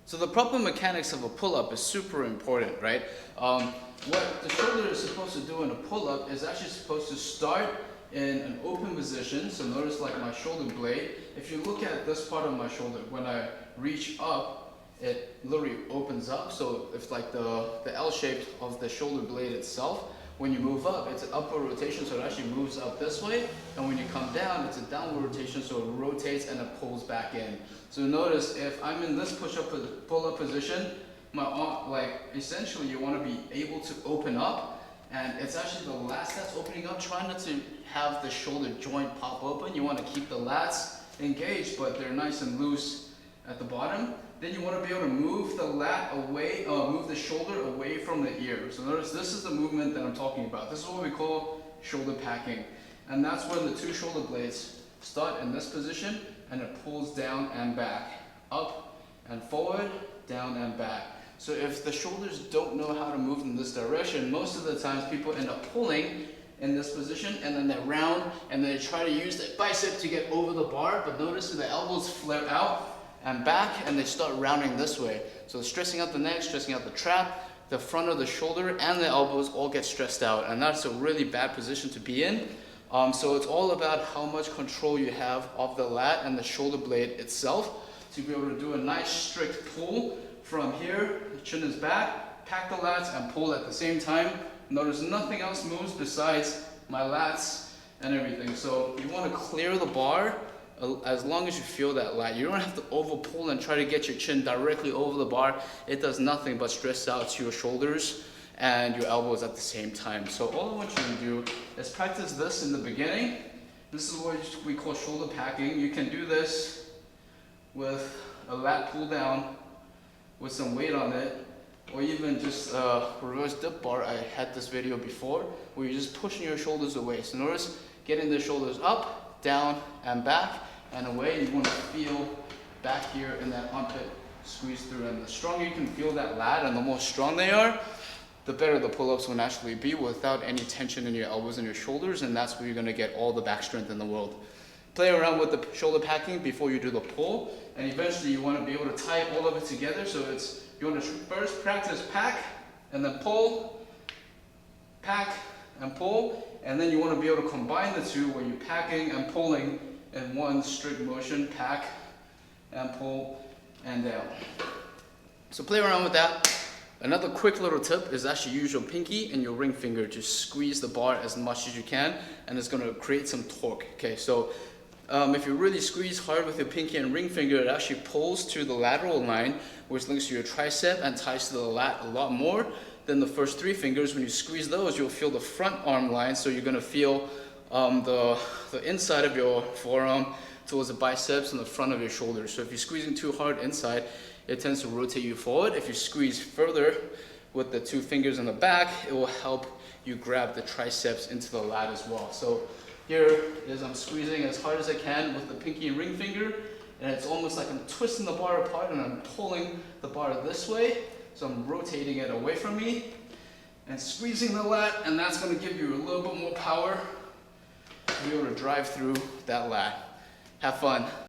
So the proper mechanics of a pull-up is super important, right? What the shoulder is supposed to do in a pull-up is actually supposed to start in an open position. So notice like my shoulder blade, if you look at this part of my shoulder, when I reach up, it literally opens up. So if like the L shape of the shoulder blade itself, when you move up, it's an upward rotation, so it actually moves up this way. And when you come down, it's a downward rotation, so it rotates and it pulls back in. So notice if I'm in this pull-up position, my arm, like essentially you want to be able to open up, and it's actually the lats that's opening up. Try not to have the shoulder joint pop open. You want to keep the lats engaged, but they're nice and loose at the bottom. Then you want to be able to move the lat away, move the shoulder away from the ear. So notice this is the movement that I'm talking about. This is what we call shoulder packing. And that's where the two shoulder blades start in this position, and it pulls down and back, up and forward, down and back. So if the shoulders don't know how to move in this direction, most of the times people end up pulling in this position, and then they round, and they try to use the bicep to get over the bar, but notice that the elbows flare out and back, and they start rounding this way. So stressing out the neck, stressing out the trap, the front of the shoulder and the elbows all get stressed out, and that's a really bad position to be in. So it's all about how much control you have of the lat and the shoulder blade itself to be able to do a nice strict pull from here. The chin is back, pack the lats and pull at the same time. Notice nothing else moves besides my lats and everything. So you want to clear the bar as long as you feel that lat. You don't have to over pull and try to get your chin directly over the bar. It does nothing but stress out your shoulders and your elbows at the same time. So all I want you to do is practice this in the beginning. This is what we call shoulder packing. You can do this with a lat pull down with some weight on it, or even just a reverse dip bar. I had this video before where you're just pushing your shoulders away. So notice getting the shoulders up, down and back and away. You want to feel back here in that armpit squeeze through, and the stronger you can feel that lat and the more strong they are, the better the pull-ups will naturally be without any tension in your elbows and your shoulders, and that's where you're going to get all the back strength in the world. Play around with the shoulder packing before you do the pull, and eventually you want to be able to tie all of it together. So it's, you want to first practice pack and then pull, pack and pull, and then you want to be able to combine the two where you're packing and pulling in one strict motion, pack and pull and down. So play around with that. Another quick little tip is actually use your pinky and your ring finger to squeeze the bar as much as you can, and it's going to create some torque. Okay, so if you really squeeze hard with your pinky and ring finger, it actually pulls to the lateral line, which links to your tricep and ties to the lat a lot more than the first three fingers. When you squeeze those, you'll feel the front arm line, so you're going to feel the inside of your forearm towards the biceps and the front of your shoulders. So if you're squeezing too hard inside, it tends to rotate you forward. If you squeeze further with the two fingers in the back, it will help you grab the triceps into the lat as well. So here is I'm squeezing as hard as I can with the pinky and ring finger, and it's almost like I'm twisting the bar apart and I'm pulling the bar this way. So I'm rotating it away from me and squeezing the lat, and that's going to give you a little bit more power to be able to drive through that lat. Have fun.